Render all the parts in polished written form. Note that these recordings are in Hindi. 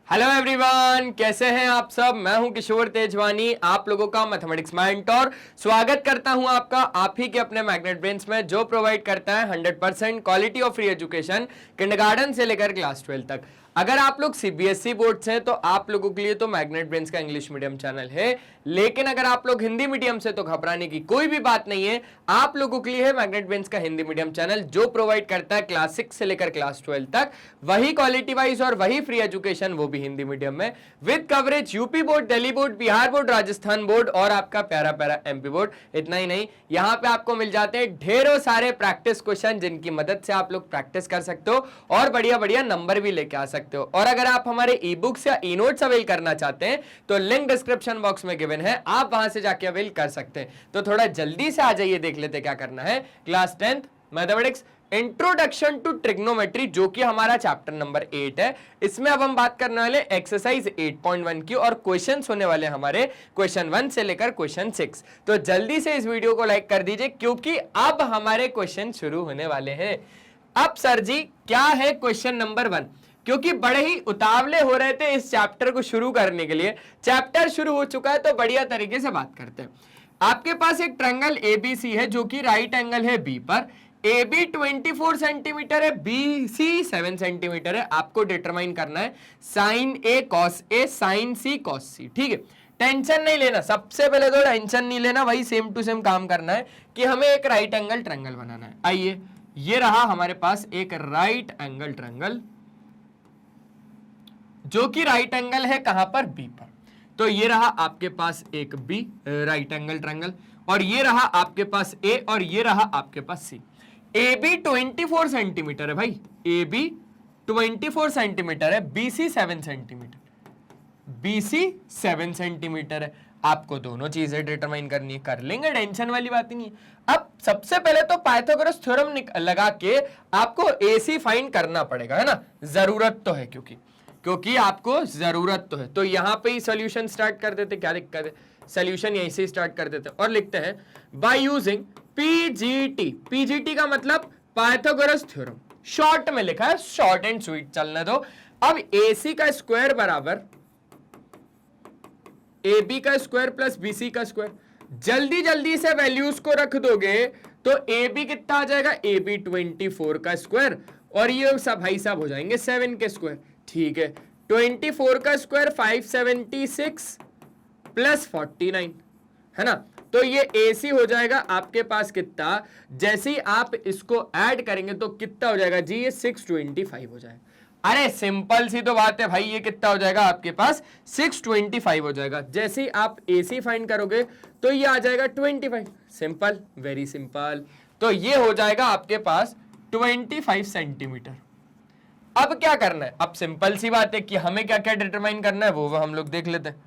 हेलो एवरीवन, कैसे हैं आप सब। मैं हूं किशोर तेजवानी, आप लोगों का मैथमेटिक्स मेंटर। स्वागत करता हूं आपका आप ही के अपने मैग्नेट ब्रेन्स में, जो प्रोवाइड करता है 100% quality of free education kindergarten से लेकर क्लास 12 तक। अगर आप लोग सीबीएसई बोर्ड से हैं तो आप लोगों के लिए तो मैग्नेट ब्रेन्स का इंग्लिश मीडियम चैनल है, लेकिन अगर आप लोग हिंदी मीडियम से तो घबराने की कोई भी बात नहीं है। आप लोगों के लिए है मैग्नेट ब्रेन्स का हिंदी मीडियम चैनल, जो प्रोवाइड करता है क्लास 6 से लेकर क्लास 12 तक वही क्वालिटी वाइज और वही फ्री एजुकेशन, वो भी हिंदी मीडियम में, with coverage UP board, Delhi board, Bihar board, Rajasthan board और आपका प्यारा प्यारा एमपी बोर्ड। इतना ही नहीं, यहाँ पे आपको मिल जाते हैं ढेरों सारे प्रैक्टिस क्वेश्चन, जिनकी मदद से आप लोग प्रैक्टिस कर सकते हो और बढ़िया बढ़िया नंबर भी लेके आ सकते हो। और अगर आप हमारे ई बुक्स या ई नोट्स अवेल करना चाहते हैं तो लिंक डिस्क्रिप्शन बॉक्स में गिवन है, आप वहां से जाके अवेल कर सकते हैं। तो थोड़ा जल्दी से आ जाइए, देख लेते क्या करना है। Class 10th mathematics introduction to trigonometry, जो कि हमारा चैप्टर नंबर 8 है। इसमें अब हम बात करने वाले एक्सरसाइज 8.1 की, और क्वेश्चंस होने वाले हमारे क्वेश्चन 1 से लेकर क्वेश्चन 6। तो जल्दी से इस वीडियो को लाइक कर दीजिए, क्योंकि अब हमारे क्वेश्चन शुरू होने वाले हैं। अब सर जी क्या है क्वेश्चन नंबर 1, क्योंकि बड़े ही उतावले हो रहे थे इस चैप्टर को शुरू करने के लिए। चैप्टर शुरू हो चुका है तो बढ़िया तरीके से बात करते हैं। आपके पास एक ट्रायंगल एबीसी है, जो कि राइट एंगल है बी पर। AB 24 सेंटीमीटर है, BC 7 सेंटीमीटर है। आपको डिटरमाइन करना है sine A cos A, sine C cos C। ठीक है, टेंशन नहीं लेना, सबसे पहले तो टेंशन नहीं लेना, वही सेम टू सेम काम करना है कि हमें एक राइट एंगल ट्रायंगल बनाना है। आइए, ये रहा हमारे पास एक राइट एंगल ट्रायंगल, जो कि राइट एंगल है कहां पर, बी पर। तो ये रहा आपके पास एक बी राइट एंगल ट्रायंगल, और ये रहा आपके पास ए, और ये रहा आपके पास सी। AB 24 सेंटीमीटर है भाई, AB 24 सेंटीमीटर है, BC 7 सेंटीमीटर, BC 7 सेंटीमीटर है। आपको दोनों चीजें डिटरमाइन करनी है, कर लेंगे, टेंशन वाली बात ही नहीं है। अब सबसे पहले तो पाइथागोरस थ्योरम लगा के आपको AC फाइंड करना पड़ेगा, है ना, जरूरत तो है, क्योंकि आपको जरूरत तो है। तो यहां पे ही सॉल्यूशन स्टार्ट कर देते, क्या दिक्कत है, सॉल्यूशन यहीं से स्टार्ट कर देते और लिखते हैं बाय यूजिंग PGT का मतलब पाइथागोरस थ्योरम, शॉर्ट में लिखा है, शॉर्ट एंड स्वीट चलने दो। अब AC का स्क्वायर बराबर AB का स्क्वायर प्लस BC का स्क्वायर, जल्दी जल्दी से वैल्यूज को रख दोगे तो AB कितना आ जाएगा, AB 24 का स्क्वायर, और ये सब भाई साहब हो जाएंगे 7 के स्क्वायर। ठीक है, 24 का स्क्वायर 576 प्लस 49, है ना। तो ये AC हो जाएगा आपके पास कितना, जैसे ही आप इसको ऐड करेंगे तो कितना हो जाएगा जी, ये 625 हो जाएगा। अरे सिंपल सी तो बात है भाई, ये कितना हो जाएगा आपके पास, 625 हो जाएगा। जैसे ही आप AC फाइंड करोगे तो ये आ जाएगा 25, सिंपल, वेरी सिंपल। तो ये हो जाएगा आपके पास 25 सेंटीमीटर। अब क्या करना है, अब सिंपल सी बात है कि हमें क्या क्या डिटरमाइन करना है, वो हम लोग देख लेते हैं।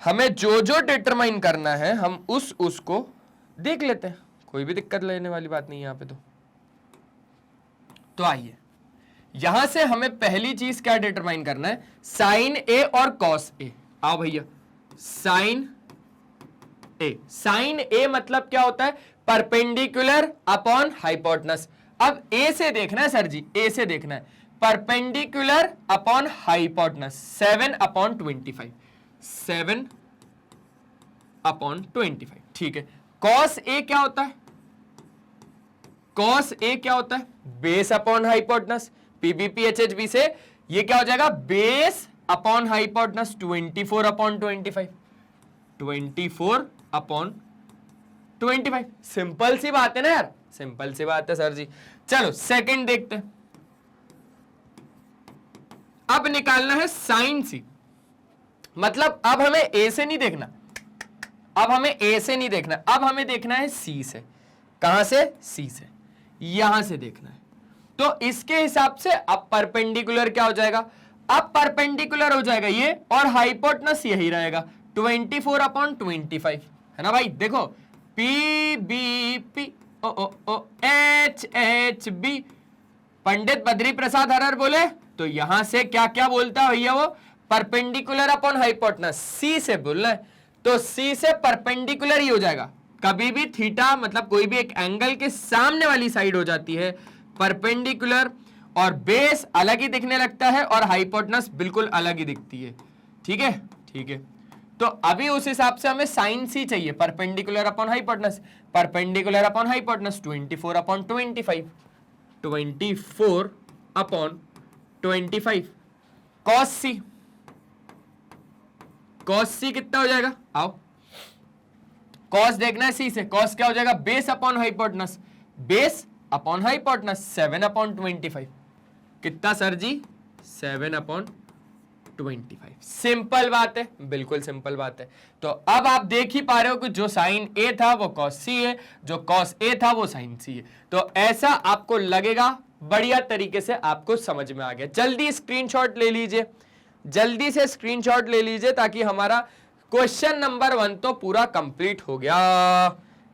हमें जो जो डिटरमाइन करना है हम उसको देख लेते हैं, कोई भी दिक्कत लेने वाली बात नहीं है यहाँ पे। तो आइए, यहां से हमें पहली चीज क्या डिटरमाइन करना है, साइन A और कॉस A। आओ भैया, साइन A, साइन A मतलब क्या होता है, परपेंडिकुलर अपॉन हाइपोटेनस। अब A से देखना है सर जी, A से देखना है परपेंडिकुलर अपॉन हाइपोटेनस, 7/25, 7/25। ठीक है, कॉस A क्या होता है, कॉस A क्या होता है, बेस अपॉन हाइपोटेनस, PBPHHB से ये क्या हो जाएगा, बेस अपॉन हाइपोटेनस, 24/25, 24/25। सिंपल सी बात है ना यार, सिंपल सी बात है सर जी। चलो सेकंड देखते हैं। अब निकालना है साइन C, मतलब अब हमें A से नहीं देखना, अब हमें A से नहीं देखना, अब हमें देखना है C से। कहां से, C से, यहां से देखना है। तो इसके हिसाब से अब परपेंडिकुलर क्या हो जाएगा, अब परपेंडिकुलर हो जाएगा ये, और हाइपोटेनस यही रहेगा 24/25, है ना भाई। देखो PBPHHB, पंडित बद्री प्रसाद हरर बोले तो यहां से क्या क्या बोलता है भैया, वो परपेंडिकुलर अपॉन हाइपोटेनस, C से बोलना है। तो C से परपेंडिकुलर ही हो जाएगा। कभी भी थीटा मतलब कोई भी एक एंगल के सामने वाली साइड हो जाती है परपेंडिकुलर, और बेस अलग ही दिखने लगता है और हाइपोटेनस बिल्कुल अलग ही दिखती है। ठीक है, ठीक है। तो अभी उस हिसाब से हमें साइन सी चाहिए, perpendicular upon hypotenuse, perpendicular upon hypotenuse 24 upon 25, 24 upon 25 cos C, cos C कितना हो जाएगा, आओ कॉस देखना है सी से, कॉस क्या हो जाएगा, base upon hypotenuse, base upon hypotenuse 7 upon 25, कितना सर जी 7 अपॉन 25। सिंपल बात है, बिल्कुल सिंपल बात है। तो अब आप देख ही पा रहे हो कि जो साइन ए था वो कॉस सी है, जो कॉस ए था वो साइन सी है। तो ऐसा आपको लगेगा, बढ़िया तरीके से आपको समझ में आ गया। जल्दी स्क्रीनशॉट ले लीजिए, जल्दी से स्क्रीनशॉट ले लीजिए ताकि हमारा क्वेश्चन नंबर 1 तो पूरा कंप्लीट हो गया।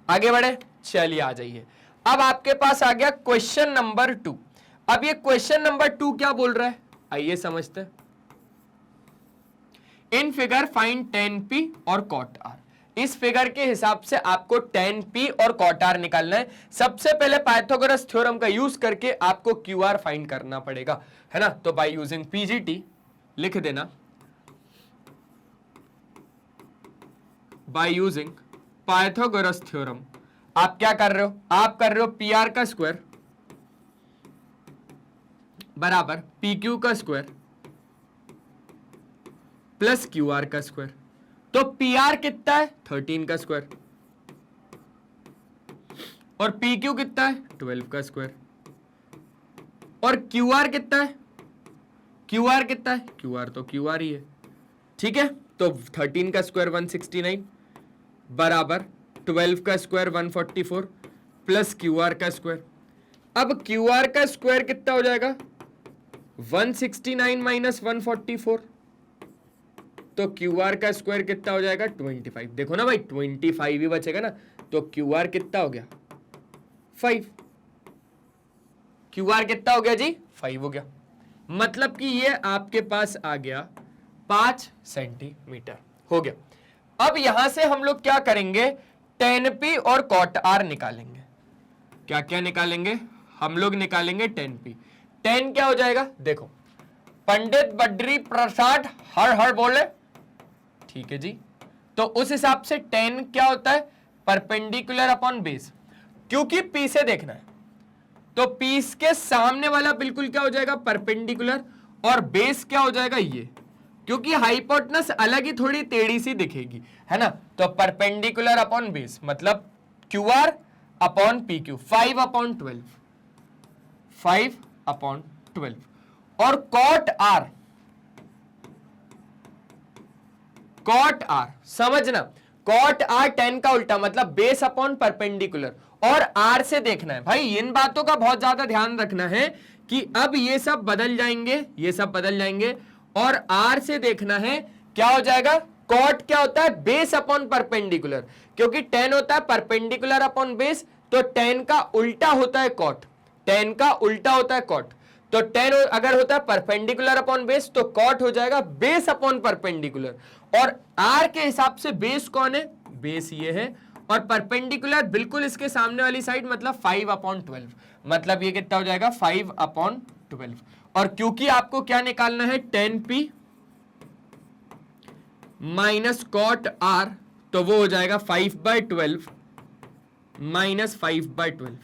आगे बढ़े, चलिए आ जाइए। अब आपके पास आ गया क्वेश्चन नंबर 2। अब ये क्वेश्चन नंबर 2 क्या बोल रहा है, आइए समझते हैं। In figure find tan p और cot r। इस फिगर के हिसाब से आपको tan p और cot r निकालना है। सबसे पहले पाइथागोरस थ्योरम का यूज करके आपको QR फाइंड करना पड़ेगा, है ना। तो बाय यूजिंग PGT लिख देना, बाय यूजिंग पाइथागोरस थ्योरम। आप क्या कर रहे हो, आप कर रहे हो PR का स्क्वायर बराबर PQ का स्क्वायर प्लस QR का स्क्वायर। तो PR कितना है 13 का स्क्वायर और PQ कितना है 12 का स्क्वायर और QR कितना है, QR कितना है, QR तो QR ही है। ठीक है, तो 13 का स्क्वायर 169 बराबर 12 का स्क्वायर 144 प्लस QR का स्क्वायर। अब QR का स्क्वायर कितना हो जाएगा 169 माइनस 144, तो QR का स्क्वायर कितना हो जाएगा 25। देखो ना भाई 25 ही बचेगा ना, तो QR कितना हो गया 5। QR कितना हो गया जी 5 हो गया। मतलब कि ये आपके पास आ गया 5 सेंटीमीटर हो गया। अब यहां से हम लोग क्या करेंगे, tan p और cot r निकालेंगे। क्या क्या निकालेंगे, हम लोग निकालेंगे tan p। tan क्या हो जाएगा, देखो पंडित बद्री प्रसाद हर हर बोले, ठीक है जी। तो उस हिसाब से tan क्या होता है, परपेंडिकुलर अपॉन बेस। क्योंकि P से देखना है तो P के सामने वाला बिल्कुल क्या हो जाएगा परपेंडिकुलर, और बेस क्या हो जाएगा ये, क्योंकि हाइपोटेनस अलग ही थोड़ी टेढ़ी सी दिखेगी, है ना। तो परपेंडिकुलर अपॉन बेस मतलब QR upon PQ 5 upon 12, 5 upon 12। और cot R, cot r समझना, cot r tan का उल्टा मतलब बेस अपॉन परपेंडिकुलर, और r से देखना है। भाई इन बातों का बहुत ज्यादा ध्यान रखना है कि अब ये सब बदल जाएंगे, ये सब बदल जाएंगे, और r से देखना है क्या हो जाएगा। cot क्या होता है बेस अपॉन परपेंडिकुलर, क्योंकि tan होता है परपेंडिकुलर अपॉन बेस, तो tan का उल्टा होता है cot, tan का उल्टा होता है cot। तो tan अगर होता है परपेंडिकुलर अपॉन बेस तो cot हो जाएगा बेस अपॉन परपेंडिकुलर। और r के हिसाब से बेस कौन है, बेस ये है, और परपेंडिकुलर बिल्कुल इसके सामने वाली साइड मतलब 5 अपॉन 12, मतलब ये कितना हो जाएगा 5 अपॉन 12। और क्योंकि आपको क्या निकालना है tan p minus cot r, तो वो हो जाएगा 5/12 माइनस 5/12,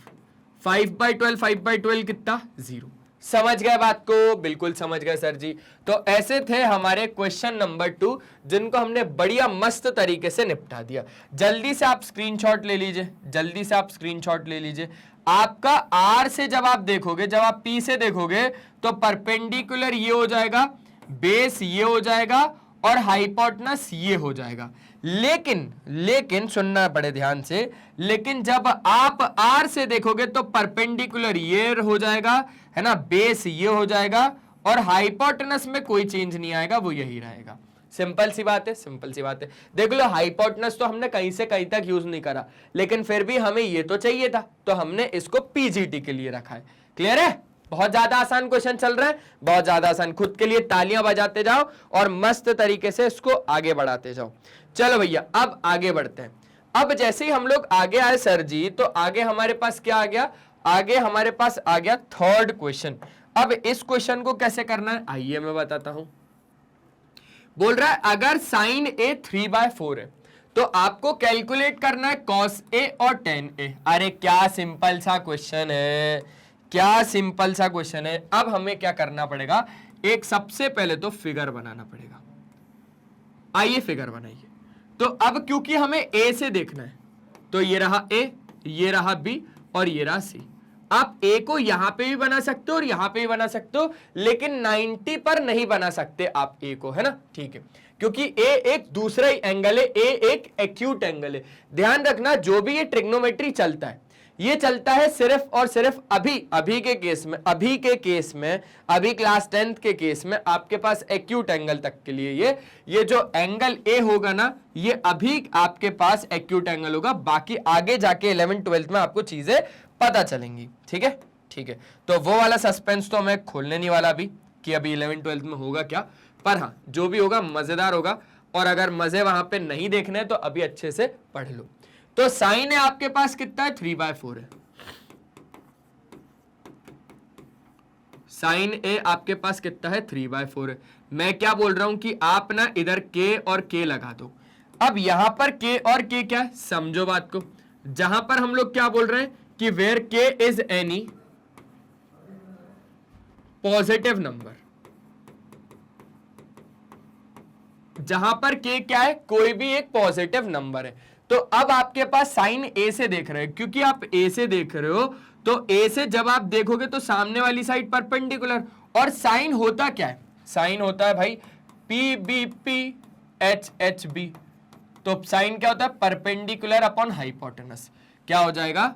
5/12 5/12 कितना 0। समझ गए बात को, बिल्कुल समझ गए सर जी। तो ऐसे थे हमारे क्वेश्चन नंबर 2 जिनको हमने बढ़िया मस्त तरीके से निपटा दिया। जल्दी से आप स्क्रीनशॉट ले लीजिए, जल्दी से आप स्क्रीनशॉट ले लीजिए। आपका R से जब आप देखोगे, जब आप P से देखोगे तो परपेंडिकुलर ये हो जाएगा, बेस ये हो जाएगा और हाइपोटेनस ये हो जाएगा। लेकिन सुनना पड़े ध्यान से, लेकिन जब आप R से देखोगे तो परपेंडिकुलर ये हो जाएगा, है ना, बेस ये हो जाएगा, और हाइपोटेनस में कोई चेंज नहीं आएगा, वो यही रहेगा। सिंपल सी बात है, सिंपल सी बात है। देख लो हाइपोटेनस तो हमने कहीं से कहीं तक यूज नहीं करा, लेकिन फिर भी हमें ये तो चाहिए था, तो हमने इसको पीजीटी के लिए रखा है। क्लियर है, बहुत ज्यादा आसान क्वेश्चन चल रहा है, बहुत ज्यादा आसान। खुद के लिए तालियां बजाते जाओ और मस्त तरीके से इसको आगे बढ़ाते जाओ। चलो भैया अब आगे बढ़ते हैं। अब जैसे ही हम लोग आगे आए सर जी, तो आगे हमारे पास क्या आ गया, आगे हमारे पास आ गया थर्ड क्वेश्चन। अब इस क्वेश्चन को कैसे करना है आइए मैं बताता हूं। बोल रहा है अगर साइन ए 3/4 है तो आपको कैलकुलेट करना है कॉस ए और टेन ए। अरे क्या सिंपल सा क्वेश्चन है, क्या सिंपल सा क्वेश्चन है। अब हमें क्या करना पड़ेगा, एक सबसे पहले तो फिगर बनाना पड़ेगा। आइए फिगर बनाइए। तो अब क्योंकि हमें ए से देखना है तो ये रहा ए, ये रहा बी और ये रहा सी। आप ए को यहां पे भी बना सकते हो और यहां पे भी बना सकते हो, लेकिन 90 पर नहीं बना सकते आप ए को, है ना, ठीक है, क्योंकि ए एक दूसरा ही एंगल है, ए एक एक्यूट एंगल है। ध्यान रखना जो भी ये ट्रिग्नोमेट्री चलता है ये चलता है सिर्फ और सिर्फ अभी के केस में अभी क्लास 10th के केस में आपके पास एक्यूट एंगल तक के लिए ये जो एंगल ए होगा ना ये अभी आपके पास एक्यूट एंगल होगा। बाकी आगे जाके 11th 12th में आपको चीजें पता चलेंगी, ठीक है, ठीक है। तो वो वाला सस्पेंस तो मैं खोलने नहीं वाला अभी कि अभी 11th 12th में होगा क्या, पर हाँ जो भी होगा मजेदार होगा। और अगर मजे वहां पे नहीं देखने हैं तो अभी अच्छे से पढ़ लो। तो साइन है आपके पास कितना है, 3/4 है। साइन ए आपके पास कितना है, 3/4 है। मैं क्या बोल रहा हूं कि आप ना इधर के और के लगा दो। अब यहां पर के और के क्या है, समझो बात को। जहां पर हम लोग क्या बोल रहे हैं कि वेयर के इज एनी पॉजिटिव नंबर, जहां पर के क्या है, कोई भी एक पॉजिटिव नंबर है। तो अब आपके पास साइन ए से देख रहे हैं, क्योंकि आप ए से देख रहे हो तो ए से जब आप देखोगे तो सामने वाली साइड परपेंडिकुलर। और साइन होता क्या है, साइन होता है भाई P B P H H B. तो साइन क्या होता है, परपेंडिकुलर अपॉन हाइपोटेनस। क्या हो जाएगा,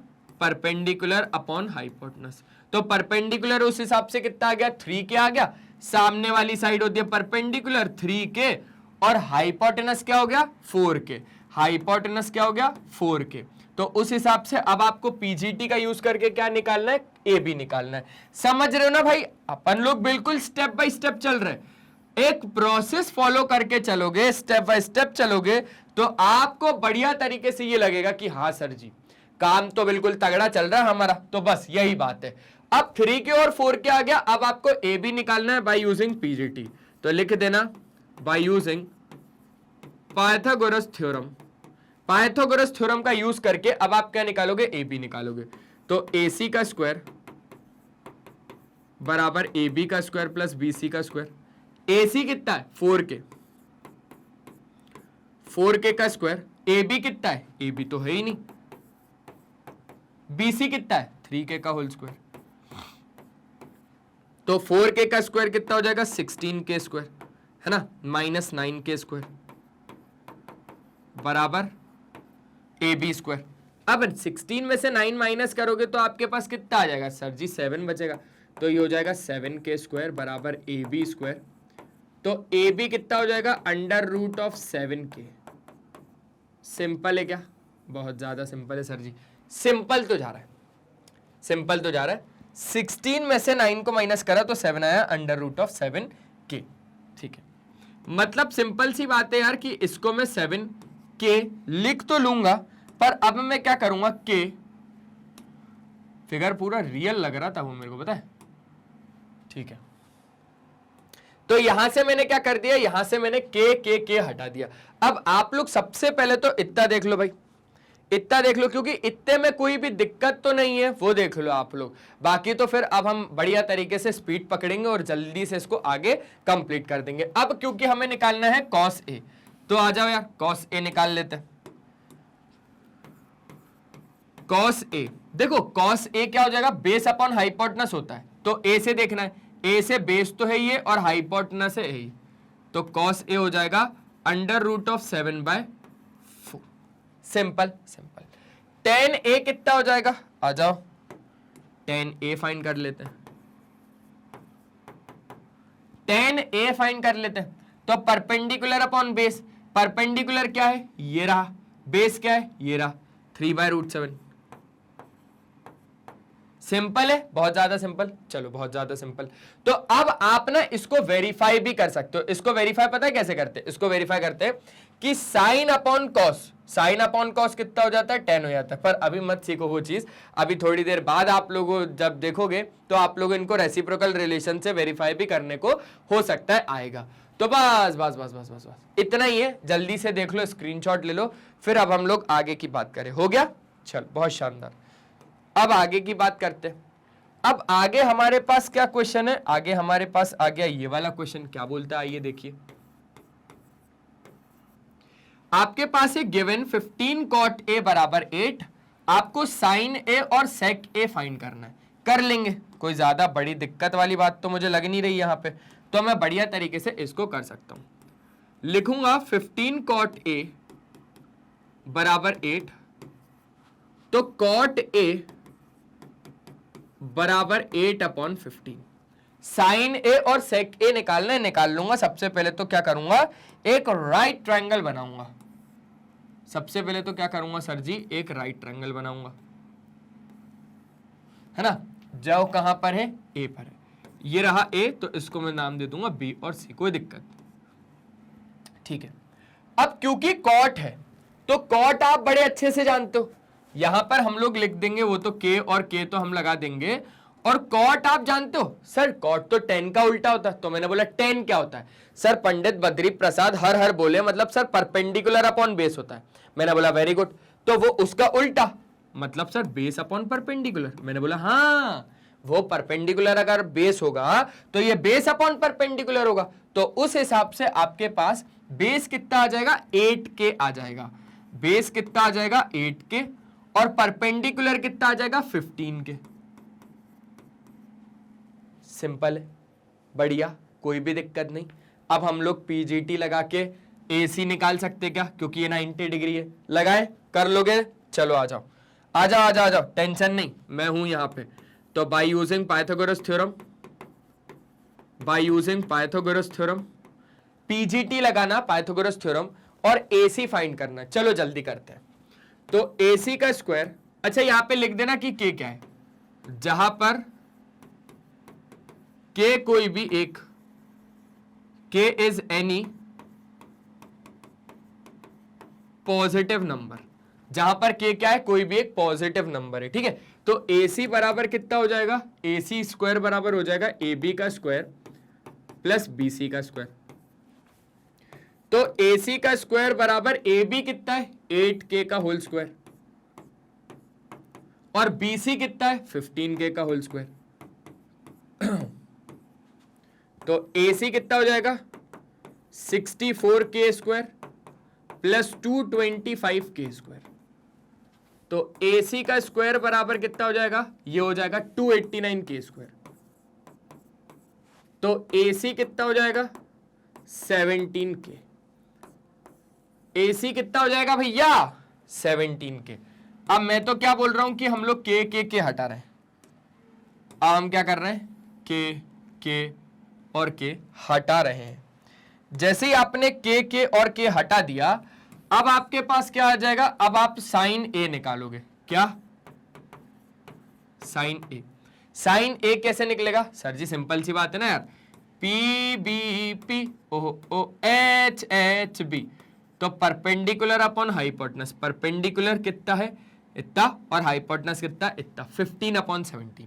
परपेंडिकुलर अपॉन हाइपोटेनस। तो परपेंडिकुलर उस हिसाब से कितना आ गया, 3 के आ गया। सामने वाली साइड होती है परपेंडिकुलर 3 के और हाइपोटेनस क्या हो गया, 4 के। हाइपोटेनस क्या हो गया, 4 के। तो उस हिसाब से अब आपको पीजीटी का यूज करके क्या निकालना है, ए बी निकालना है। समझ रहे हो ना भाई, अपन लोग बिल्कुल स्टेप बाय स्टेप चल रहे हैं। एक प्रोसेस फॉलो करके चलोगे, स्टेप बाय स्टेप चलोगे तो आपको बढ़िया तरीके से ये लगेगा कि हाँ सर जी काम तो बिल्कुल तगड़ा चल रहा है हमारा। तो बस यही बात है। अब 3 के और 4 के आ गया। अब आपको ए बी निकालना है बाय यूजिंग पीजीटी। तो लिख देना by using Pythagoras theorem. Pythagoras theorem का यूज करके अब आप क्या निकालोगे, ए बी निकालोगे। तो ए सी का स्क्वायर बराबर ए बी का स्क्वायर प्लस बी सी का स्क्वायर। ए सी कितना है, 4 के, 4 के का स्क्वायर। ए बी कितना है, ए बी तो है ही नहीं। बी सी कितना है, 3 के का होल स्क्वायर। तो 4 के का स्क्वायर कितना हो जाएगा, 16 के स्क्वायर, है ना, माइनस 9 के स्क्वायर बराबर ए बी स्क्वायर। अब 16 में से 9 माइनस करोगे तो आपके पास कितना आ जाएगा सर जी, 7 बचेगा। तो ये हो जाएगा 7 के स्क्वायर बराबर ए बी स्क्वायर। तो ए बी कितना हो जाएगा, अंडर रूट ऑफ 7 के। सिंपल है क्या, बहुत ज्यादा सिंपल है सर जी। सिंपल तो जा रहा है, सिंपल तो जा रहा है। 16 में से 9 को माइनस करा तो 7 आया, अंडर रूट ऑफ 7 के, ठीक है। मतलब सिंपल सी बात है यार कि इसको मैं 7 के लिख तो लूंगा, पर अब मैं क्या करूंगा, के फिगर पूरा रियल लग रहा था वो मेरे को पता है, ठीक है। तो यहां से मैंने क्या कर दिया, यहां से मैंने के हटा दिया। अब आप लोग सबसे पहले तो इतना देख लो भाई, इतना देख लो, क्योंकि इतने में कोई भी दिक्कत तो नहीं है, वो देख लो आप लोग। बाकी तो फिर अब हम बढ़िया तरीके से स्पीड पकड़ेंगे और जल्दी से इसको आगे कंप्लीट कर देंगे। अब क्योंकि हमें निकालना है कॉस ए, तो आ जाओ यार कॉस ए निकाल लेते हैं। कॉस ए, देखो कॉस ए क्या हो जाएगा, बेस अपॉन हाइपोटेनस होता है। तो ए से देखना है, ए से बेस तो है ये और हाइपोटेनस है ये। तो कॉस ए हो जाएगा under root of 7/4। Simple simple. tan A कितना हो जाएगा, आ जाओ tan ए फाइंड कर लेते हैं। tan ए फाइंड कर लेते हैं। तो परपेंडिकुलर अपॉन बेस, परपेंडिकुलर क्या है, ये रहा, बेस क्या है, ये रहा, 3/√7। सिंपल है, बहुत ज्यादा सिंपल, चलो बहुत ज्यादा सिंपल। तो अब आप ना इसको वेरीफाई भी कर सकते हो। इसको वेरीफाई पता है कैसे करते हैं, इसको वेरीफाई करते हैं कि sine upon cos, sine upon cos कितना हो जाता है, 10 हो जाता है। पर अभी मत सीखो वो चीज, अभी थोड़ी देर बाद आप लोगों जब देखोगे तो आप लोग इनको रेसिप्रोकल रिलेशन से वेरीफाई भी करने को हो सकता है आएगा। तो बस बस बस बस बस बस इतना ही है, जल्दी से देख लो, स्क्रीनशॉट ले लो, फिर अब हम लोग आगे की बात करें। हो गया, चल बहुत शानदार। अब आगे की बात करते हैं। अब आगे हमारे पास क्या क्वेश्चन है, आगे हमारे पास आ गया ये वाला क्वेश्चन। क्या बोलता है आइए देखिए, आपके पास है गिवन 15 cot a बराबर 8, आपको साइन ए और सेक ए फाइंड करना है। कर लेंगे, कोई ज्यादा बड़ी दिक्कत वाली बात तो मुझे लग नहीं रही यहां पे, तो मैं बढ़िया तरीके से इसको कर सकता हूं। लिखूंगा 15 cot a बराबर 8, तो cot a बराबर 8/15। साइन ए और सेक ए निकालना है, निकाल लूंगा। सबसे पहले तो क्या करूंगा, एक राइट ट्रायंगल बनाऊंगा। सबसे पहले तो क्या करूंगा सर जी, एक राइट ट्रायंगल बनाऊंगा, है ना। जो कहां पर है, ए पर है। ये रहा ए, तो इसको मैं नाम दे दूंगा बी और सी, कोई दिक्कत, ठीक है। अब क्योंकि कॉट है तो कॉट आप बड़े अच्छे से जानते हो, यहां पर हम लोग लिख देंगे वो तो के, और के तो हम लगा देंगे। और कॉट आप जानते हो सर, कॉट तो 10 का उल्टा होता है। तो मैंने बोला 10 क्या होता है सर, पंडित बद्री प्रसाद हर बोले, मतलब सर परपेंडिकुलर अपॉन बेस होता है। मैंने बोला वेरी गुड, तो वो उसका उल्टा, मतलब सर बेस अपॉन परपेंडिकुलर। मैंने बोला हाँ, वो परपेंडिकुलर अगर बेस होगा तो ये बेस अपॉन परपेंडिकुलर होगा। तो उस हिसाब से आपके पास बेस कितना आ जाएगा, 8 के आ जाएगा। बेस कितना आ जाएगा, 8 के, और परपेंडिकुलर कितना आ जाएगा, 15 के। सिंपल है, बढ़िया, कोई भी दिक्कत नहीं। अब हम लोग पीजीटी लगा के एसी निकाल सकते क्या, क्योंकि ये 90 डिग्री है। लगाए, कर लोगे, चलो आ जाओ आ जाओ आ जाओ आ जाओ, टेंशन नहीं, मैं हूं यहां पे। तो by using Pythagoras theorem, by using Pythagoras theorem, PGT लगाना पाइथागोरस थ्योरम, और एसी फाइंड करना। चलो जल्दी करते हैं। तो एसी का स्क्वायर, अच्छा यहां पे लिख देना कि के क्या है, जहां पर के कोई भी एक, के इज एनी पॉजिटिव नंबर, जहां पर के क्या है, कोई भी एक पॉजिटिव नंबर है, ठीक है। तो AC बराबर कितना हो जाएगा, AC स्क्वायर बराबर हो जाएगा AB का स्क्वायर प्लस BC का स्क्वायर। तो AC का स्क्वायर बराबर AB कितना है, 8K का होल स्क्वायर, और BC कितना है, 15K का होल स्क्वायर। तो AC कितना हो जाएगा, 64K square plus 225K square. तो AC का स्क्वायर बराबर कितना हो जाएगा, ये हो जाएगा 289K स्क्वायर। तो AC कितना हो जाएगा, 17K। AC कितना हो जाएगा भैया, 17K। अब मैं तो क्या बोल रहा हूं कि हम लोग के हटा रहे हैं। अब हम क्या कर रहे हैं, के और के हटा रहे हैं। जैसे ही आपने के और के हटा दिया, अब आपके पास क्या आ जाएगा, अब आप साइन ए निकालोगे। क्या, साइन ए। साइन ए कैसे निकलेगा सर जी, सिंपल सी बात है ना यार, P B P O H H B. तो परपेंडिकुलर अपॉन हाइपोटेनस, परपेंडिकुलर कितना है, इतना, और हाइपोटेनस कितना, इतना, 15/17,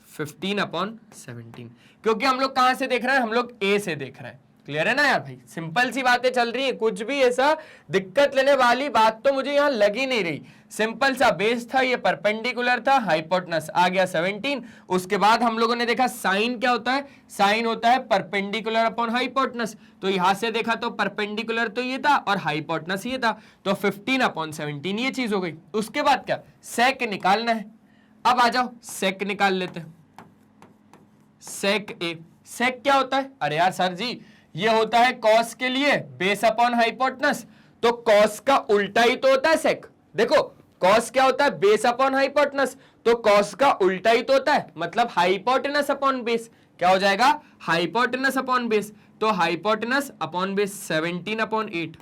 15/17। क्योंकि हम लोग कहां से देख रहे हैं, हम लोग ए से देख रहे हैं। क्लियर है ना यार भाई, सिंपल सी बातें चल रही है, कुछ भी ऐसा दिक्कत लेने वाली बात तो मुझे यहां लगी नहीं रही। सिंपल सा बेस था, ये परपेंडिकुलर था, हाइपोटेनस आ गया 17। उसके बाद हम लोगों ने देखा साइन क्या होता है, साइन होता है परपेंडिकुलर अपॉन हाइपोटेनस। तो यहां से देखा तो परपेंडिकुलर तो ये था और हाइपोटेनस ये था, तो 15/17 ये चीज हो गई। उसके बाद क्या, सेक निकालना है। अब आ जाओ सेक निकाल लेते हैं। सेक ए, सेक क्या होता है, अरे यार सर जी ये होता है कॉस के लिए बेस अपॉन हाइपोटेनस, तो कॉस का उल्टा ही तो होता है सेक। देखो कॉस क्या होता है, बेस अपॉन हाइपोटेनस, तो कॉस का उल्टा ही तो होता है, मतलब हाइपोटेनस अपॉन बेस। क्या हो जाएगा, हाइपोटेनस अपॉन बेस। तो हाइपोटेनस अपॉन बेस 17/8।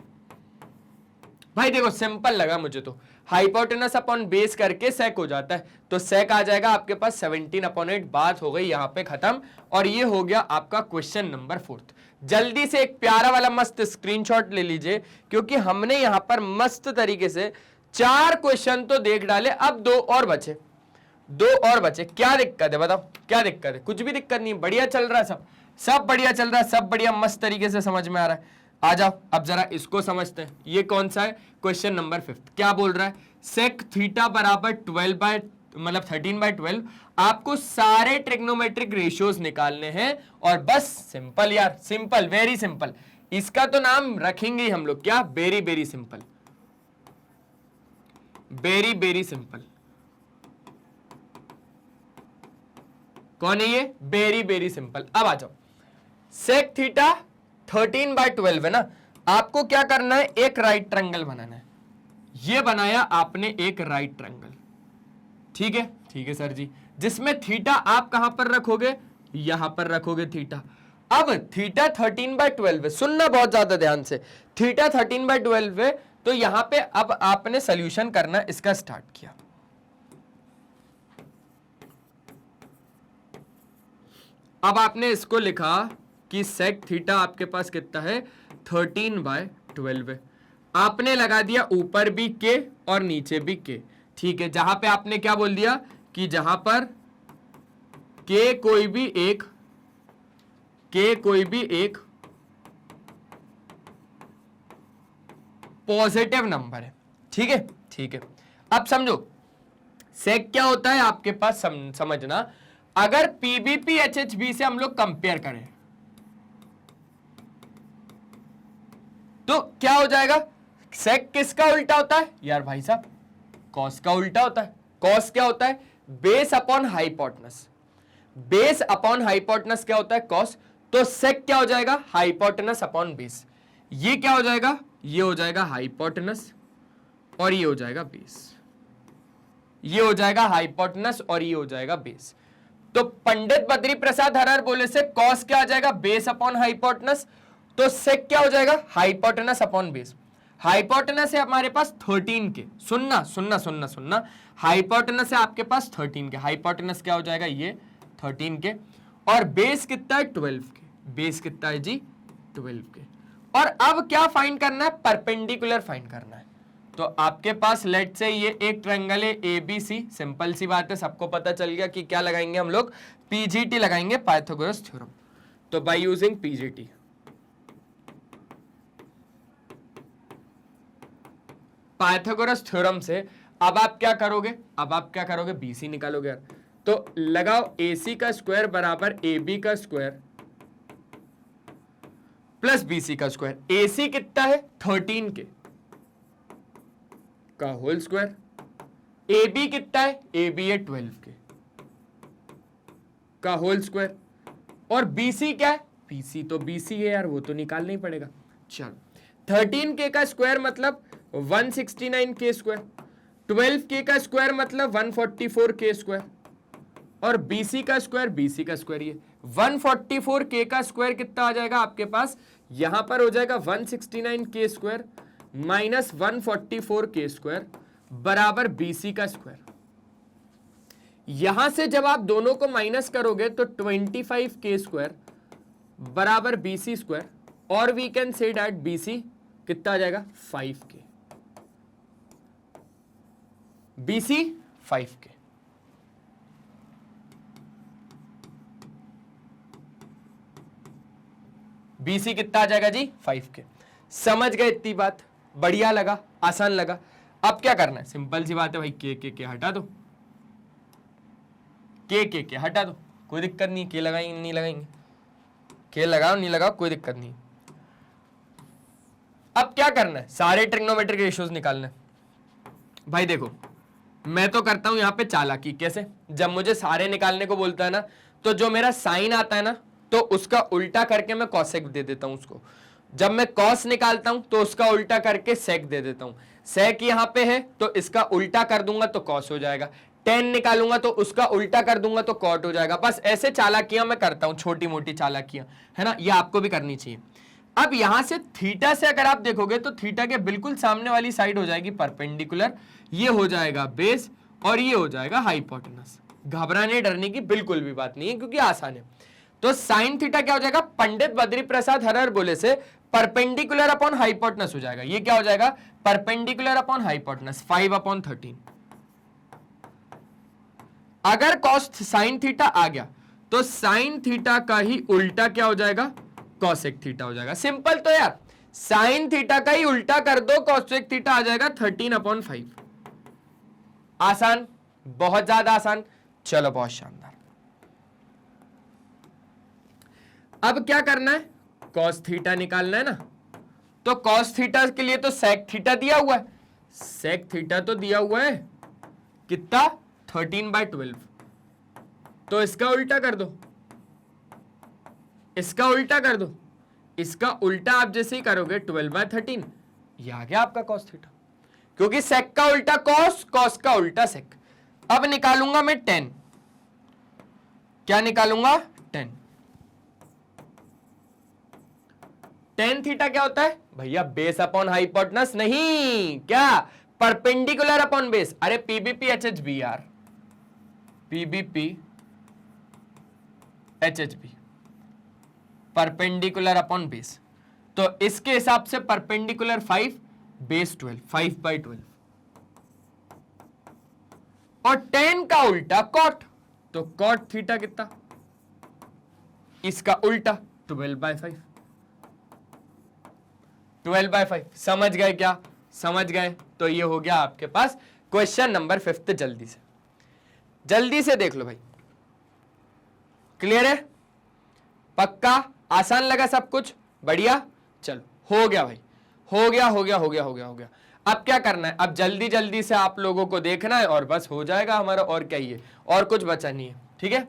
भाई देखो सिंपल लगा मुझे तो, हाइपोटेनस अपॉन बेस करके सेक हो जाता है, तो सेक आ जाएगा आपके पास 17/8। बात हो गई यहां पे खत्म, और ये हो गया आपका क्वेश्चन नंबर 4। जल्दी से एक प्यारा वाला मस्त स्क्रीनशॉट ले लीजिए, क्योंकि हमने यहां पर मस्त तरीके से 4 क्वेश्चन तो देख डाले, अब 2 और बचे, 2 और बचे। क्या दिक्कत है बताओ, क्या दिक्कत है? कुछ भी दिक्कत नहीं, बढ़िया चल रहा है, सब बढ़िया चल रहा है, सब बढ़िया मस्त तरीके से समझ में आ रहा है। आ जाओ अब जरा इसको समझते हैं। ये कौन सा है? क्वेश्चन नंबर 5 क्या बोल रहा है? सेक थीटा बराबर 13/12। आपको सारे ट्रिग्नोमेट्रिक रेशियोज निकालने हैं, और बस सिंपल यार, सिंपल, वेरी सिंपल। इसका तो नाम रखेंगे ही हम लोग, क्या? Very very simple, very very simple. कौन है ये? Very very simple. अब आ जाओ, सेक थीटा 13/12 है ना, आपको क्या करना है? एक राइट ट्रायंगल बनाना है। ये बनाया आपने एक राइट ट्रायंगल, ठीक है? ठीक है सर जी, जिसमें थीटा आप कहां पर रखोगे? यहां पर रखोगे थीटा। अब थीटा 13/12 है, सुनना बहुत ज्यादा ध्यान से, थीटा 13/12 है, तो यहां पे अब आपने सॉल्यूशन करना इसका स्टार्ट किया। अब आपने इसको लिखा कि सेक थीटा आपके पास कितना है? 13/12 है। आपने लगा दिया ऊपर भी के और नीचे भी के, ठीक है? जहां पे आपने क्या बोल दिया कि जहां पर के कोई भी एक पॉजिटिव नंबर है, ठीक है? ठीक है, अब समझो सेक क्या होता है आपके पास, समझना। अगर पीबीपी एचएचबी से हम लोग कंपेयर करें तो क्या हो जाएगा? सेक किसका उल्टा होता है यार भाई साहब? कॉस का उल्टा होता है। कॉस क्या होता है? Base upon hypotenuse. Base upon hypotenuse क्या होता है? कॉस। तो सेक क्या हो जाएगा? Hypotenuse upon base. ये क्या हो जाएगा? ये हो जाएगा हाइपोटेनस और ये हो जाएगा बेस। ये हो जाएगा हाइपोटेनस और ये हो जाएगा बेस। तो पंडित बद्री प्रसाद हरर बोले से कॉस क्या आ जाएगा? Base upon hypotenuse. तो सेक क्या हो जाएगा? Hypotenuse upon base. हाइपोटेनस है हमारे पास 13 के, सुनना सुनना सुनना सुनना, हाइपोटेनस है आपके पास 13 के। हाइपोटेनस क्या हो जाएगा? ये 13 के, और बेस कितना है? 12 के। बेस कितना है जी? 12 के। और अब क्या फाइंड करना है? परपेंडिकुलर फाइंड करना है। तो आपके पास लेट से ये एक ट्रायंगल है ABC, सिंपल सी बात है, सबको पता चल गया कि क्या लगाएंगे हम लोग? PGT लगाएंगे, पाइथागोरस थ्योरम। तो by using PGT, Pythagoras theorem से अब आप क्या करोगे? अब आप क्या करोगे? BC निकालोगे यार। तो लगाओ AC का स्क्वायर बराबर AB का स्क्वायर प्लस BC का स्क्वायर। AC कितना है? 13 के का होल स्क्वायर। AB कितना है? AB है 12 के का होल स्क्वायर। और BC क्या है? BC तो BC है यार, वो तो निकालना ही पड़ेगा। चलो, 13K का स्क्वायर मतलब 169K स्क्वायर, 12K का स्क्वायर मतलब 144K स्क्वायर, और BC का स्क्वायर ये 144K का स्क्वायर कितना आ जाएगा आपके पास? यहां पर हो जाएगा 169K square minus 144K square बराबर BC का स्क्वायर। यहां से जब आप दोनों को माइनस करोगे तो 25K स्क्वायर बराबर BC स्क्वायर, और we can say that BC कितना आ जाएगा? 5K। BC 5K। BC कितना आ जाएगा जी? 5K। समझ गए इतनी बात? बढ़िया लगा? आसान लगा? अब क्या करना है? सिंपल सी बात है भाई, के हटा दो, के हटा दो, कोई दिक्कत नहीं। के लगाएंगे नहीं लगाएंगे, के लगाओ नहीं लगाओ, कोई दिक्कत नहीं। अब क्या करना है? सारे ट्रिग्नोमेट्रिक रेशियोज निकालना है। भाई देखो, मैं तो करता हूं यहां पे चालाकी। कैसे? जब मुझे सारे निकालने को बोलता है ना, तो जो मेरा साइन आता है ना, तो उसका उल्टा करके मैं कॉसेक दे देता हूं उसको। जब मैं कॉस निकालता हूं तो उसका उल्टा करके सेक दे देता हूं। सेक यहां पे है तो इसका उल्टा कर दूंगा तो कॉस हो जाएगा। टेन निकालूंगा तो उसका उल्टा कर दूंगा तो कॉट हो जाएगा। बस ऐसे चालाकियां मैं करता हूं, छोटी मोटी चालाकियां, है ना? ये आपको भी करनी चाहिए। अब यहां से थीटा से अगर आप देखोगे तो थीटा के बिल्कुल सामने वाली साइड हो जाएगी परपेंडिकुलर, ये हो जाएगा बेस और ये हो जाएगा हाइपोटेनस। घबराने डरने की बिल्कुल भी बात नहीं है क्योंकि आसान है। तो साइन थीटा क्या हो जाएगा, पंडित बद्री प्रसाद हर बोले से परपेंडिकुलर अपॉन हाइपोटेनस हो जाएगा। ये क्या हो जाएगा, परपेंडिकुलर अपॉन हाइपोटेनस 5/13। अगर कॉस साइन थीटा आ गया तो साइन थीटा का ही उल्टा क्या हो जाएगा, कॉसेक थीटा हो जाएगा। सिंपल तो यार, साइन थीटा का ही उल्टा कर दो, कॉसेक थीटा आ जाएगा 13/5। आसान, बहुत ज्यादा आसान। चलो बहुत शानदार। अब क्या करना है, कॉस थीटा निकालना है ना। तो कॉस थीटा के लिए तो सेक थीटा दिया हुआ है, सेक थीटा तो दिया हुआ है कितना, 13/12। तो इसका उल्टा कर दो, इसका उल्टा कर दो, इसका उल्टा आप जैसे ही करोगे 12/13, ये आ गया आपका कॉस थीटा, क्योंकि सेक का उल्टा कॉस, कॉस का उल्टा सेक। अब निकालूंगा मैं 10, क्या निकालूंगा, 10। टेन थीटा क्या होता है भैया, बेस अपॉन हाइपोटेनस नहीं, क्या, परपेंडिकुलर अपॉन बेस। अरे पीबीपी एचएचबी यार, पीबीपी एचएचबी, परपेंडिकुलर अपॉन बेस। तो इसके हिसाब से परपेंडिकुलर 5, बेस 12, 5/12। और 10 का उल्टा कॉट, तो कॉट थीटा कितना, इसका उल्टा 12/5, 12/5। समझ गए क्या, समझ गए। तो ये हो गया आपके पास क्वेश्चन नंबर 5। जल्दी से, जल्दी से देख लो भाई, क्लियर है, पक्का, आसान लगा सब कुछ, बढ़िया। चलो हो गया भाई, हो गया हो गया हो गया हो गया हो गया। अब क्या करना है, अब जल्दी जल्दी से आप लोगों को देखना है और बस हो जाएगा हमारा, और क्या ही है, और कुछ बचा नहीं है, ठीक है।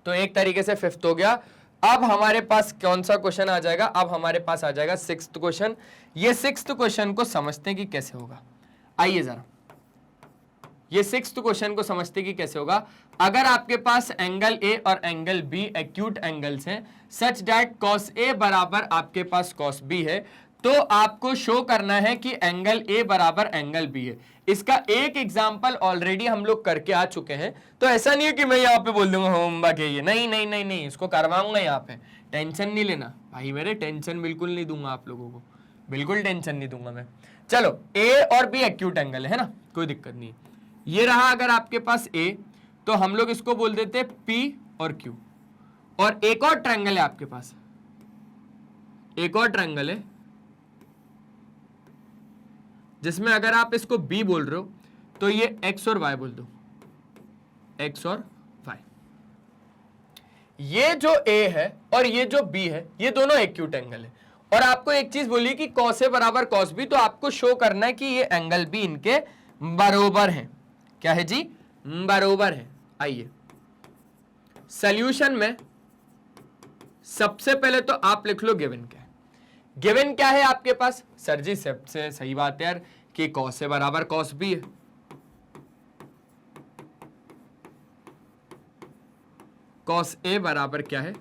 तो एक तरीके से 5th हो गया। अब हमारे पास कौन सा क्वेश्चन आ जाएगा, अब हमारे पास आ जाएगा 6th क्वेश्चन। ये 6th क्वेश्चन को समझते हैं कि कैसे होगा, आइए जरा ये 6th क्वेश्चन को समझते कि कैसे होगा। अगर आपके पास एंगल ए और एंगल बी एक्यूट एंगल्स हैं सच डैट कॉस ए बराबर आपके पास कॉस बी है, तो आपको शो करना है कि एंगल ए बराबर एंगल बी है। इसका एक एग्जांपल ऑलरेडी हम लोग करके आ चुके हैं, तो ऐसा नहीं है कि मैं यहाँ पे बोल दूंगा होमवर्क है ये, नहीं नहीं नहीं नहीं, इसको करवाऊंगा यहाँ पे, टेंशन नहीं लेना भाई मेरे, टेंशन बिल्कुल नहीं दूंगा आप लोगों को, बिल्कुल टेंशन नहीं दूंगा मैं। चलो ए और बी एक्यूट एंगल है ना, कोई दिक्कत नहीं। ये रहा अगर आपके पास ए, तो हम लोग इसको बोल देते हैं पी और क्यू। और एक और ट्रायंगल है आपके पास, एक और ट्रायंगल है जिसमें अगर आप इसको बी बोल रहे हो तो ये एक्स और वाई बोल दो, एक्स और वाई। ये जो ए है और ये जो बी है ये दोनों एक्यूट एंगल है। और आपको एक चीज बोली कि कॉस ए बराबर कॉस बी, तो आपको शो करना है कि ये एंगल बी इनके बराबर है। क्या है जी, बराबर है। आइए सॉल्यूशन में सबसे पहले तो आप लिख लो गिवन क्या है। गिवन क्या है आपके पास, सर जी सबसे सही बात है यार कि कॉस ए बराबर कॉस बी है। कॉस ए बराबर क्या है,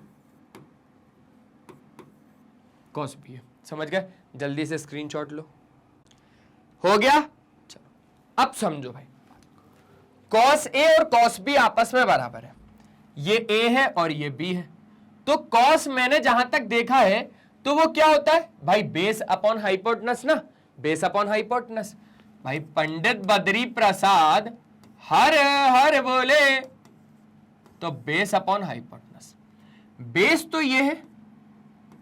कॉस बी है। समझ गए, जल्दी से स्क्रीनशॉट लो, हो गया। चलो अब समझो भाई, कॉस ए और कॉस बी आपस में बराबर है, ये ए है और ये बी है। तो कॉस मैंने जहां तक देखा है तो वो क्या होता है भाई, बेस अपॉन हाइपोटेनस ना, बेस अपॉन हाइपोटेनस। भाई पंडित बद्री प्रसाद हर हर बोले तो बेस अपॉन हाइपोटेनस, बेस तो ये है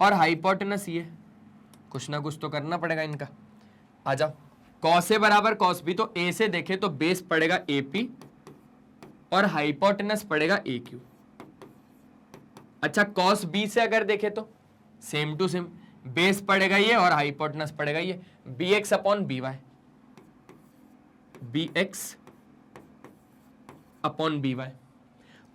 और हाइपोटेनस ये है, कुछ ना कुछ तो करना पड़ेगा इनका। आ जाओ, कॉस ए बराबर कॉस बी, तो ए से देखे तो बेस पड़ेगा ए पी और हाइपोटेनस पड़ेगा ए क्यू। अच्छा कॉस बी से अगर देखे तो सेम टू सेम, बेस पड़ेगा ये और हाइपोटेनस पड़ेगा ये, B X upon B Y, B X upon B Y.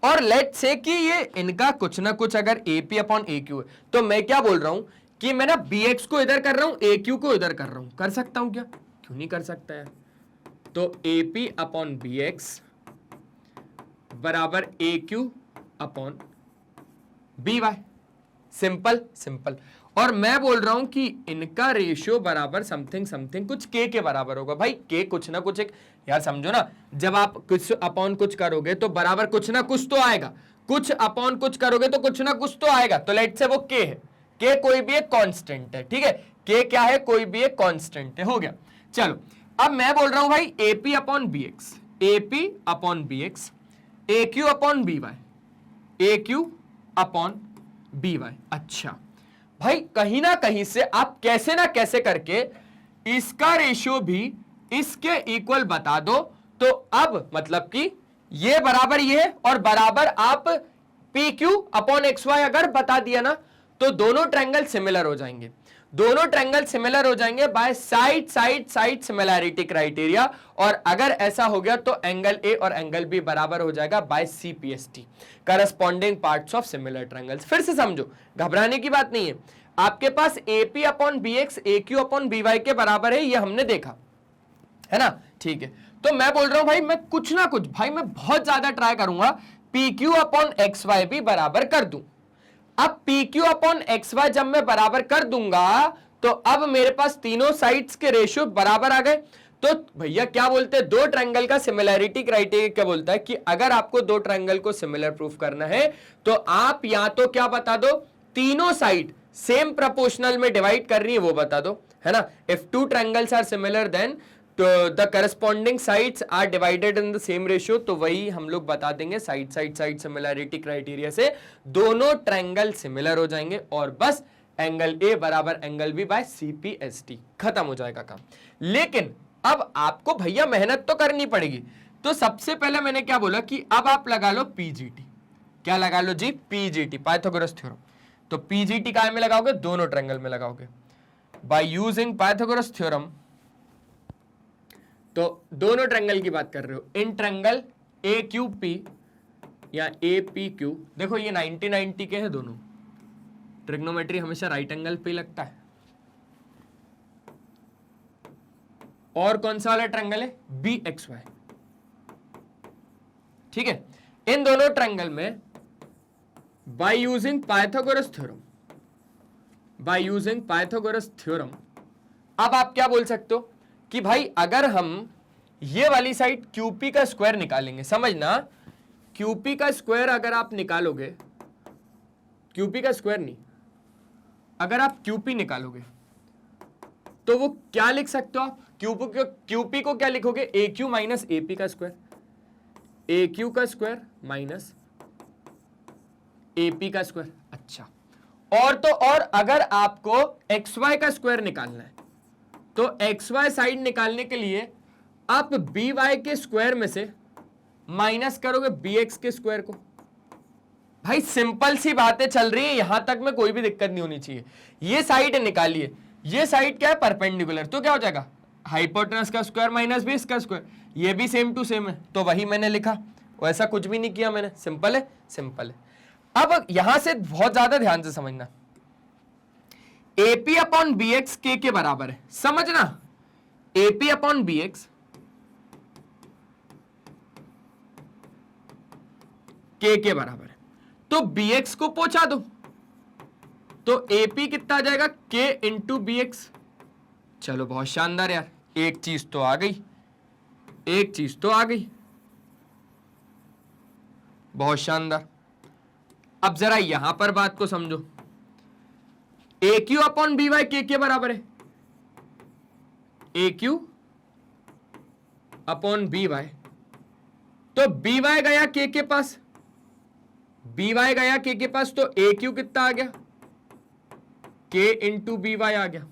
और लेट से कि ये इनका कुछ ना कुछ अगर A P upon A Q है, तो मैं क्या बोल रहा हूं कि मैं ना बी एक्स को इधर कर रहा हूं, ए क्यू को इधर कर रहा हूं। कर सकता हूं क्या, क्यों नहीं कर सकता है। तो A P upon B X बराबर A Q upon B Y, simple simple. और मैं बोल रहा हूं कि इनका रेशियो बराबर समथिंग समथिंग कुछ के बराबर होगा। भाई के कुछ ना कुछ एक, यार समझो ना, जब आप कुछ अपॉन कुछ करोगे तो बराबर कुछ ना कुछ तो आएगा। कुछ अपॉन कुछ करोगे तो कुछ ना कुछ तो आएगा, तो लेट से वो के है, के कोई भी एक कांस्टेंट है, ठीक है, के क्या है, कोई भी एक कांस्टेंट है, हो गया। चलो अब मैं बोल रहा हूं भाई AP upon B X, AP upon B X, A Q upon B Y, A Q upon B Y. अच्छा भाई कहीं ना कहीं से आप कैसे ना कैसे करके इसका रेशियो भी इसके इक्वल बता दो, तो अब मतलब कि ये बराबर ये है और बराबर आप P Q upon X Y अगर बता दिया ना, तो दोनों ट्रायंगल सिमिलर हो जाएंगे, दोनों ट्रायंगल सिमिलर हो जाएंगे bye side side side similarity criteria. और अगर ऐसा हो गया तो एंगल ए और एंगल बी बराबर हो जाएगा by CPST, corresponding parts of similar triangles. फिर से समझो, घबराने की बात नहीं है, आपके पास AP upon B X A Q upon B Y के बराबर है, ये हमने देखा है ना, ठीक है। तो मैं बोल रहा हूं भाई मैं कुछ ना कुछ, भाई मैं बहुत ज्यादा ट्राई करूंगा P Q upon X Y भी बराबर कर दूं। अब P Q upon X Y जब मैं बराबर कर दूंगा तो अब मेरे पास तीनों साइड्स के रेशियो बराबर आ गए। तो भैया क्या बोलते हैं, दो ट्रायंगल का सिमिलैरिटी क्राइटेरिया क्या बोलता है कि अगर आपको दो ट्रायंगल को सिमिलर प्रूफ करना है तो आप या तो क्या बता दो, तीनों साइड सेम प्रोपोर्शनल में डिवाइड कर रही है वो बता दो, है ना। If two triangles are similar then the corresponding sides are divided in the same ratio, तो वही हम लोग बता देंगे side side side similarity criteria से दोनों ट्रायंगल सिमिलर हो जाएंगे और बस एंगल ए बराबर एंगल बी बाय सीपीएसटी, खत्म हो जाएगा काम। लेकिन अब आपको भैया मेहनत तो करनी पड़ेगी, तो सबसे पहले मैंने क्या बोला कि अब आप लगा लो पीजीटी। क्या लगा लो जी, पीजीटी, पाइथागोरस थ्योरम। तो पीजीटी काय में लगाओगे, दोनों ट्रायंगल में लगाओगे बाय यूजिंग पाइथागोरस थ्योरम। तो दोनों ट्रायंगल की बात कर रहे हो, in triangle A Q P या ए पी क्यू, देखो ये 90-90 के हैं दोनों, ट्रिग्नोमेट्री हमेशा राइट एंगल पे लगता है। और कौन सा वाला ट्रायंगल है, बी एक्स वाई, ठीक है। इन दोनों ट्रायंगल में by using Pythagoras theorem, by using Pythagoras theorem अब आप क्या बोल सकते हो कि भाई अगर हम ये वाली साइड क्यूपी का स्क्वायर निकालेंगे, समझना क्यूपी का स्क्वायर अगर आप निकालोगे, क्यूपी का स्क्वायर नहीं, अगर आप क्यूपी निकालोगे तो वो क्या लिख सकते हो आप, क्यूपी को क्या लिखोगे, ए क्यू माइनस ए पी का स्क्वायर, ए क्यू का स्क्वायर माइनस ए पी का स्क्वायर। अच्छा, और तो और अगर आपको एक्स वाई का स्क्वायर निकालना है तो एक्स वाई साइड निकालने के लिए आप बी वाई के स्क्वायर में से माइनस करोगे बी एक्स के स्क्वायर को। भाई सिंपल सी बातें चल रही है, यहां तक में कोई भी दिक्कत नहीं होनी चाहिए। ये साइड निकालिए, ये साइड क्या है, परपेंडिकुलर, तो क्या हो जाएगा हाइपोटेनस का स्क्वायर माइनस बेस का स्क्वायर, ये भी सेम टू सेम है, तो वही मैंने लिखा, वैसा कुछ भी नहीं किया मैंने, सिंपल है, सिंपल है। अब यहां से बहुत ज्यादा ध्यान से समझना, एपी अपॉन बी एक्स के बराबर है, समझना, एपी अपॉन बी एक्स के बराबर है, तो बी एक्स को पहुंचा दो, तो एपी कितना आ जाएगा, के इंटू बी एक्स। चलो बहुत शानदार यार, एक चीज तो आ गई, एक चीज तो आ गई, बहुत शानदार। अब जरा यहां पर बात को समझो, ए क्यू अपॉन बी वाई के बराबर है, ए क्यू अपॉन बी वाई, तो बी वाई गया के पास, बी वाई गया के पास, तो ए क्यू कितना आ गया, के इंटू बी वाई आ गया,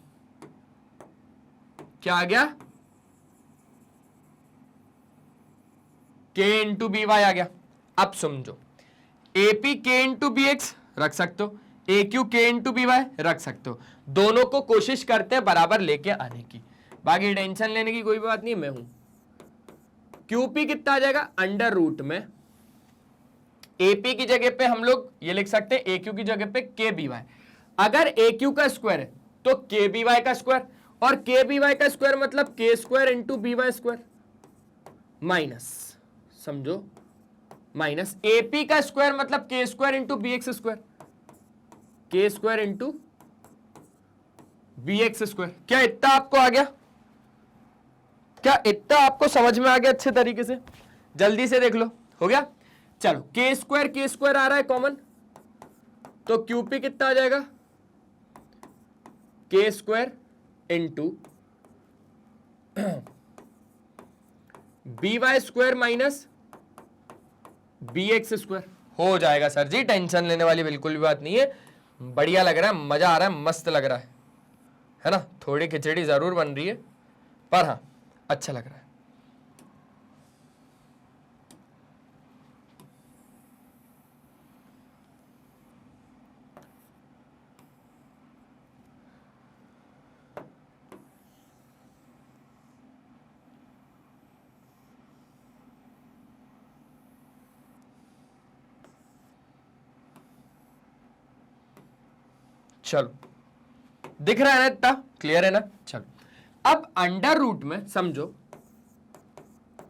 क्या आ गया, के इंटू बी वाई आ गया। अब समझो, एपी के इंटू बी एक्स रख सकते हो, ए क्यू के इंटू बी वाई रख सकते हो, दोनों को कोशिश करते हैं बराबर लेके आने की, बाकी टेंशन लेने की कोई बात नहीं, मैं हूं। क्यूपी कितना आ जाएगा, अंडर रूट में एपी की जगह पे हम लोग ये लिख सकते हैं, ए क्यू की जगह पे के बी वाई। अगर ए क्यू का स्क्वायर है तो के बी वाई का स्क्वायर, और के बी वाई का स्क्वायर मतलब K square into B Y square minus, समझो, माइनस एपी का स्क्वायर मतलब K square into B X square, K square into B X square. क्या इतना आपको आ गया, क्या इतना आपको समझ में आ गया अच्छे तरीके से, जल्दी से देख लो, हो गया। चलो के स्क्वायर आ रहा है कॉमन, तो क्यूपी कितना आ जाएगा, के square into B Y square minus B X square हो जाएगा। सर जी टेंशन लेने वाली बिल्कुल भी बात नहीं है, बढ़िया लग रहा है, मजा आ रहा है, मस्त लग रहा है ना। थोड़ी खिचड़ी जरूर बन रही है पर हाँ अच्छा लग रहा है। चलो दिख रहा है ना, इतना क्लियर है ना। चलो अब अंडर रूट में समझो,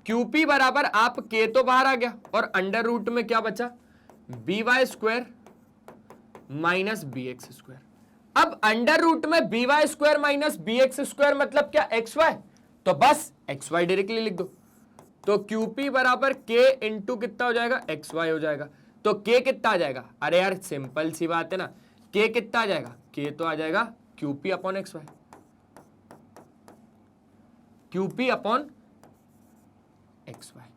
क्यूपी बराबर आप के तो बाहर आ गया और अंडर रूट में क्या बचा, B Y square minus B X square. अब अंडर रूट में B Y square minus B X square मतलब क्या, एक्स वाई, तो बस एक्स वाई डायरेक्टली लिख दो। तो क्यूपी बराबर के इंटू कितना हो जाएगा, एक्स वाई हो जाएगा। तो के कितना आ जाएगा, अरे यार सिंपल सी बात है ना, के कितना आ जाएगा, के तो आ जाएगा QP upon X Y, QP upon X Y.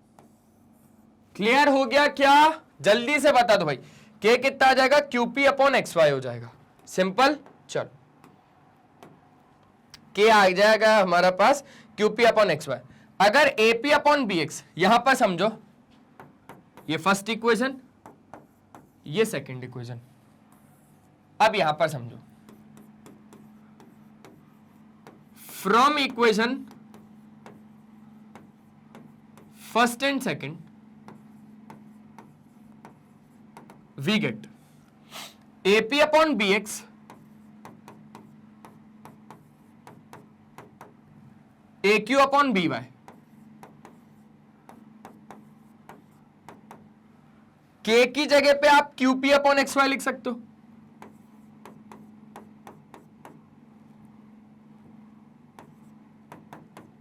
Clear हो गया क्या, जल्दी से बता दो भाई, के कितना आ जाएगा, क्यूपी अपॉन एक्स वाई हो जाएगा, सिंपल। चलो के आ जाएगा हमारा पास क्यूपी अपॉन एक्स वाई। अगर एपी अपॉन बी एक्स, यहां पर समझो ये फर्स्ट इक्वेशन, ये सेकंड इक्वेशन। अब यहां पर समझो, from equation first and second we get AP upon B X A Q upon B Y. के की जगह पे आप क्यूपी अपॉन एक्स वाई लिख सकते हो,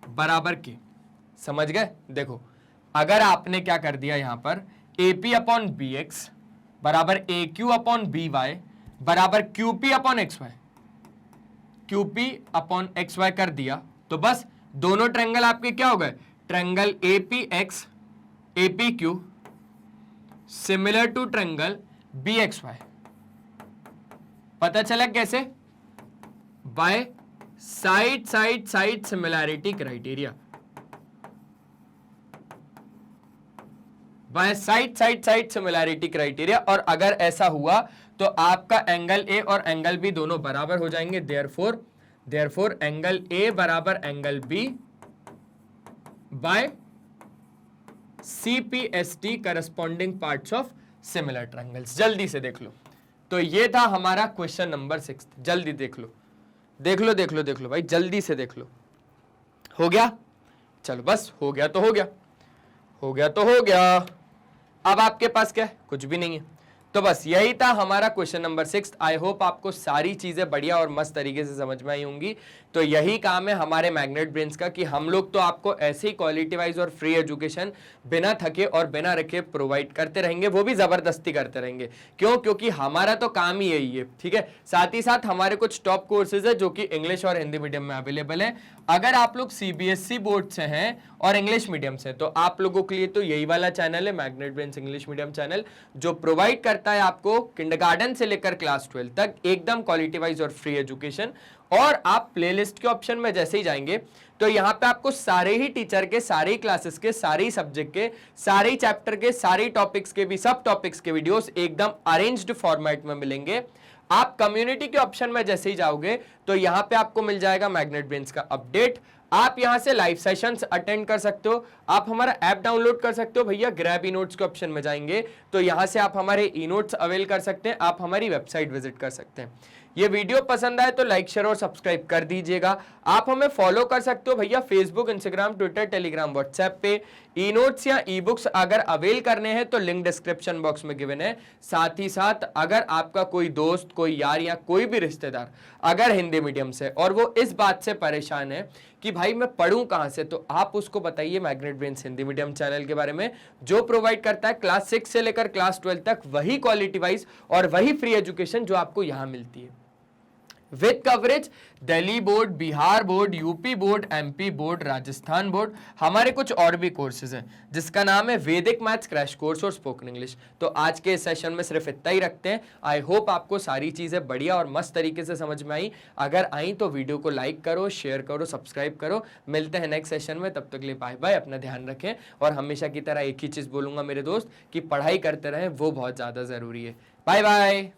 बराबर के, समझ गए। देखो अगर आपने क्या कर दिया यहां पर, एपी अपॉन बी एक्स बराबर A Q upon B Y बराबर QP upon X Y, QP upon X Y कर दिया, तो बस दोनों ट्रायंगल आपके क्या हो गए, triangle AP X AP Q similar to triangle B X Y. पता चला कैसे, by side side side similarity criteria, by side side side similarity criteria. और अगर ऐसा हुआ तो आपका एंगल ए और एंगल बी दोनों बराबर हो जाएंगे, देयरफॉर एंगल ए बराबर angle B by CPST corresponding parts of similar triangles. जल्दी से देख लो, तो ये था हमारा क्वेश्चन नंबर 6। जल्दी देख लो भाई, जल्दी से देख लो। हो गया, चलो बस हो गया तो हो गया, हो गया तो हो गया। अब आपके पास क्या है, कुछ भी नहीं है। तो बस यही था हमारा क्वेश्चन नंबर 6। आई होप आपको सारी चीजें बढ़िया और मस्त तरीके से समझ में आई होंगी। तो यही काम है हमारे मैग्नेट ब्रेन्स का कि हम लोग तो आपको ऐसे ही क्वालिटी वाइज और फ्री एजुकेशन बिना थके और बिना रखे प्रोवाइड करते रहेंगे, वो भी जबरदस्ती करते रहेंगे। क्यों, क्योंकि हमारा तो काम ही यही है, ठीक है। साथ ही साथ हमारे कुछ टॉप कोर्सेज है जो कि इंग्लिश और हिंदी मीडियम में अवेलेबल है। अगर आप लोग CBSE बोर्ड से हैं और इंग्लिश मीडियम से, तो आप लोगों के लिए तो यही वाला चैनल है, magnet brains English medium channel, जो प्रोवाइड करता है आपको किंडरगार्टन से लेकर क्लास 12 तक एकदम क्वालिटी वाइज और फ्री एजुकेशन। और आप प्लेलिस्ट के ऑप्शन में जैसे ही जाएंगे तो यहाँ पे आपको सारे ही टीचर के, सारे ही क्लासेस के, सारे ही सब्जेक्ट के, सारे ही चैप्टर के, सारे टॉपिक्स के भी, सब टॉपिक्स के वीडियोस एकदम अरेंज्ड फॉर्मेट में मिलेंगे। आप कम्युनिटी के ऑप्शन में जैसे ही जाओगे तो यहाँ पे आपको मिल जाएगा मैग्नेट ब्रेन्स का अपडेट। आप यहां से लाइव सेशंस अटेंड कर सकते हो, आप हमारा ऐप डाउनलोड कर सकते हो भैया। ग्रैब ई नोट्स के ऑप्शन में जाएंगे तो यहां से आप हमारे ई नोट्स अवेल कर सकते हैं, आप हमारी वेबसाइट विजिट कर सकते हैं। ये वीडियो पसंद आए तो लाइक शेयर और सब्सक्राइब कर दीजिएगा। आप हमें फॉलो कर सकते हो भैया Facebook, Instagram, Twitter, Telegram, WhatsApp पे। ई नोट्स या ई बुक्स अगर अवेल करने हैं तो लिंक डिस्क्रिप्शन बॉक्स में गिवन है। साथ ही साथ अगर आपका कोई दोस्त, कोई यार या कोई भी रिश्तेदार अगर हिंदी मीडियम से और वो इस बात से परेशान है कि भाई मैं पढ़ूं कहां से, तो आप उसको बताइए magnet brains Hindi medium channel के बारे में, जो प्रोवाइड करता है क्लास 6 से लेकर क्लास 12 तक वही क्वालिटी वाइज और वही फ्री एजुकेशन जो आपको यहां मिलती है, with coverage Delhi board, Bihar board, UP board, MP board, Rajasthan board. हमारे कुछ और भी कोर्सेज हैं जिसका नाम है वैदिक मैथ्स क्रैश कोर्स और स्पोकन इंग्लिश। तो आज के इस सेशन में सिर्फ इतना ही रखते हैं। आई होप आपको सारी चीजें बढ़िया और मस्त तरीके से समझ में आई। अगर आई तो वीडियो को लाइक करो, शेयर करो, सब्सक्राइब करो। मिलते हैं नेक्स्ट सेशन में, तब तक के लिए बाय बाय। अपना ध्यान रखें और हमेशा की तरह एक ही चीज बोलूंगा मेरे दोस्त कि पढ़ाई करते रहें, वो बहुत ज्यादा जरूरी है। Bye bye.